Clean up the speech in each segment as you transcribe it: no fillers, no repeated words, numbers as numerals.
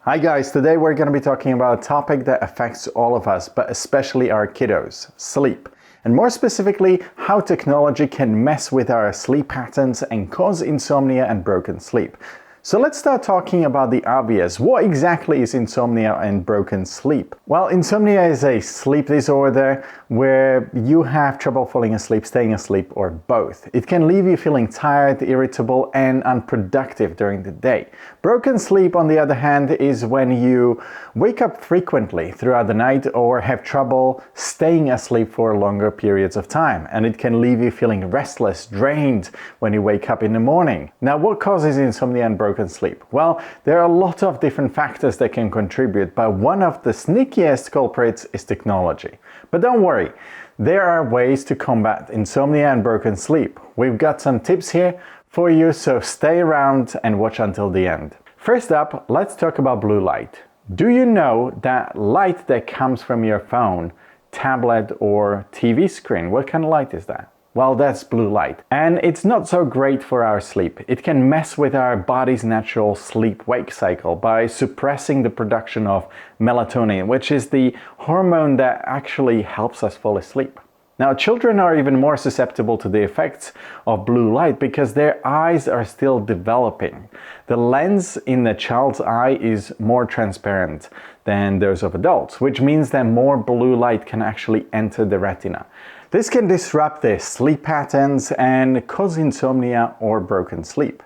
Hi guys, today we're going to be talking about a topic that affects all of us, but especially our kiddos, sleep. And more specifically, how technology can mess with our sleep patterns and cause insomnia and broken sleep. So let's start talking about the obvious. What exactly is insomnia and broken sleep? Well, insomnia is a sleep disorder where you have trouble falling asleep, staying asleep, or both. It can leave you feeling tired, irritable, and unproductive during the day. Broken sleep, on the other hand, is when you wake up frequently throughout the night or have trouble staying asleep for longer periods of time. And it can leave you feeling restless, drained when you wake up in the morning. Now, what causes insomnia and broken sleep? Well, there are a lot of different factors that can contribute, but one of the sneakiest culprits is technology. But don't worry, there are ways to combat insomnia and broken sleep. We've got some tips here for you, so stay around and watch until the end. First up, let's talk about blue light. Do you know that light that comes from your phone, tablet, or TV screen, what kind of light is that? Well, that's blue light. And it's not so great for our sleep. It can mess with our body's natural sleep-wake cycle by suppressing the production of melatonin, which is the hormone that actually helps us fall asleep. Now, children are even more susceptible to the effects of blue light because their eyes are still developing. The lens in the child's eye is more transparent than those of adults, which means that more blue light can actually enter the retina. This can disrupt their sleep patterns and cause insomnia or broken sleep.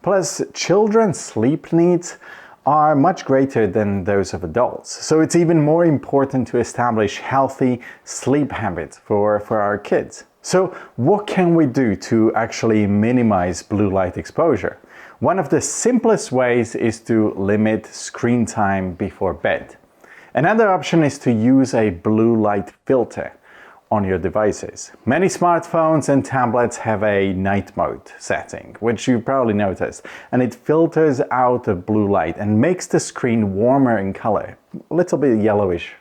Plus, children's sleep needs are much greater than those of adults. So it's even more important to establish healthy sleep habits for our kids. So what can we do to actually minimize blue light exposure? One of the simplest ways is to limit screen time before bed. Another option is to use a blue light filter on your devices. Many smartphones and tablets have a night mode setting, which you probably noticed, and it filters out the blue light and makes the screen warmer in color, a little bit yellowish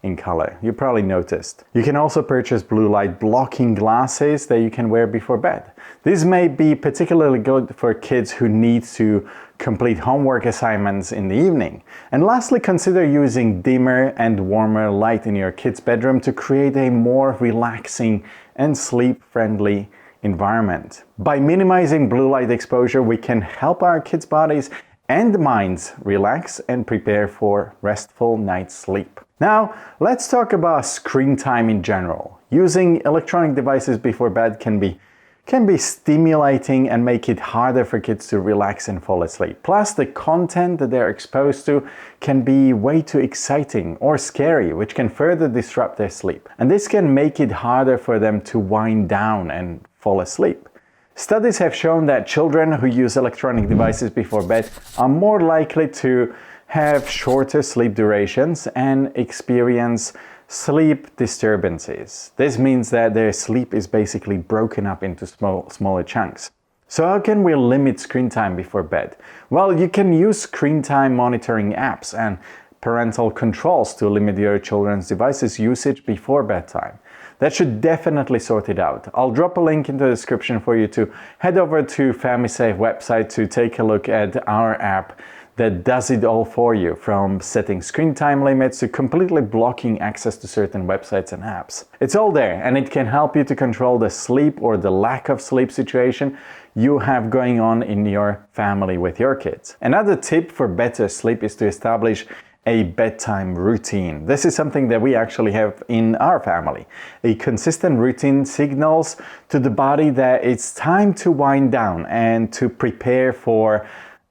in color. You probably noticed. You can also purchase blue light blocking glasses that you can wear before bed. This may be particularly good for kids who need to complete homework assignments in the evening. And lastly, consider using dimmer and warmer light in your kid's bedroom to create a more relaxing and sleep-friendly environment. By minimizing blue light exposure, we can help our kids' bodies and minds relax and prepare for restful night's sleep. Now, let's talk about screen time in general. Using electronic devices before bed can be stimulating and make it harder for kids to relax and fall asleep. Plus, the content that they're exposed to can be way too exciting or scary, which can further disrupt their sleep. And this can make it harder for them to wind down and fall asleep. Studies have shown that children who use electronic devices before bed are more likely to have shorter sleep durations and experience sleep disturbances. This means that their sleep is basically broken up into smaller chunks. So how can we limit screen time before bed? Well, you can use screen time monitoring apps and parental controls to limit your children's devices usage before bedtime. That should definitely sort it out. I'll drop a link in the description for you to head over to FamiSafe website to take a look at our app that does it all for you, from setting screen time limits to completely blocking access to certain websites and apps. It's all there, and it can help you to control the sleep or the lack of sleep situation you have going on in your family with your kids. Another tip for better sleep is to establish a bedtime routine. This is something that we actually have in our family. A consistent routine signals to the body that it's time to wind down and to prepare for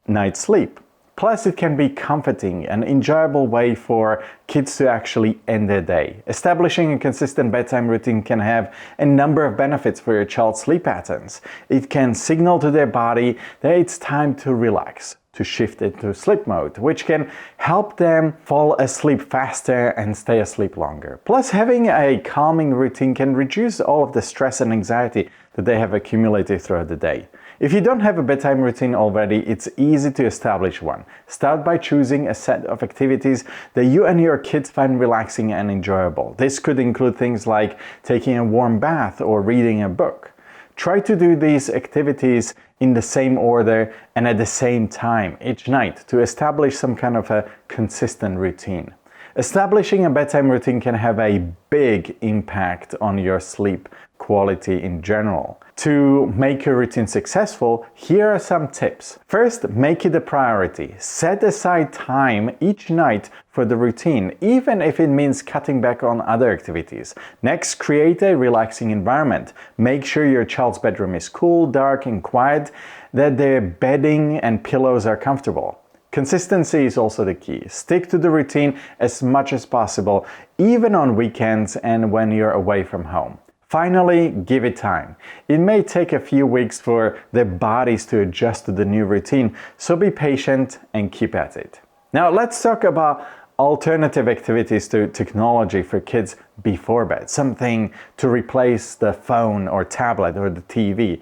night sleep. Plus, it can be comforting and enjoyable way for kids to actually end their day. Establishing a consistent bedtime routine can have a number of benefits for your child's sleep patterns. It can signal to their body that it's time to relax, to shift into sleep mode, which can help them fall asleep faster and stay asleep longer. Plus, having a calming routine can reduce all of the stress and anxiety that they have accumulated throughout the day. If you don't have a bedtime routine already, it's easy to establish one. Start by choosing a set of activities that you and your kids find relaxing and enjoyable. This could include things like taking a warm bath or reading a book. Try to do these activities in the same order and at the same time each night to establish some kind of a consistent routine. Establishing a bedtime routine can have a big impact on your sleep quality in general. To make your routine successful, here are some tips. First, make it a priority. Set aside time each night for the routine, even if it means cutting back on other activities. Next, create a relaxing environment. Make sure your child's bedroom is cool, dark, and quiet, that their bedding and pillows are comfortable. Consistency is also the key. Stick to the routine as much as possible, even on weekends and when you're away from home. Finally, give it time. It may take a few weeks for their bodies to adjust to the new routine, so be patient and keep at it. Now let's talk about alternative activities to technology for kids before bed. Something to replace the phone or tablet or the TV.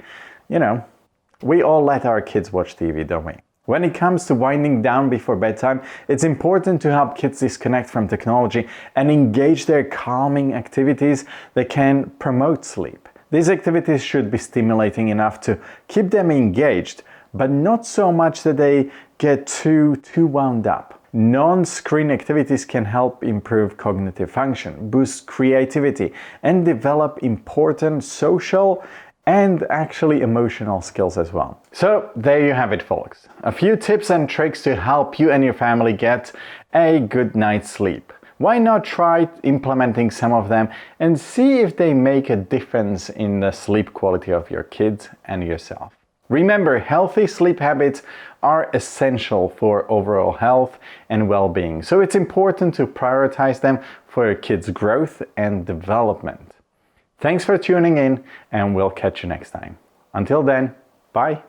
You know, we all let our kids watch TV, don't we? When it comes to winding down before bedtime, it's important to help kids disconnect from technology and engage their calming activities that can promote sleep. These activities should be stimulating enough to keep them engaged, but not so much that they get too wound up. Non-screen activities can help improve cognitive function, boost creativity, and develop important social and actually emotional skills as well. So there you have it, folks. A few tips and tricks to help you and your family get a good night's sleep. Why not try implementing some of them and see if they make a difference in the sleep quality of your kids and yourself? Remember, healthy sleep habits are essential for overall health and well-being, so it's important to prioritize them for your kids' growth and development. Thanks for tuning in, and we'll catch you next time. Until then, bye!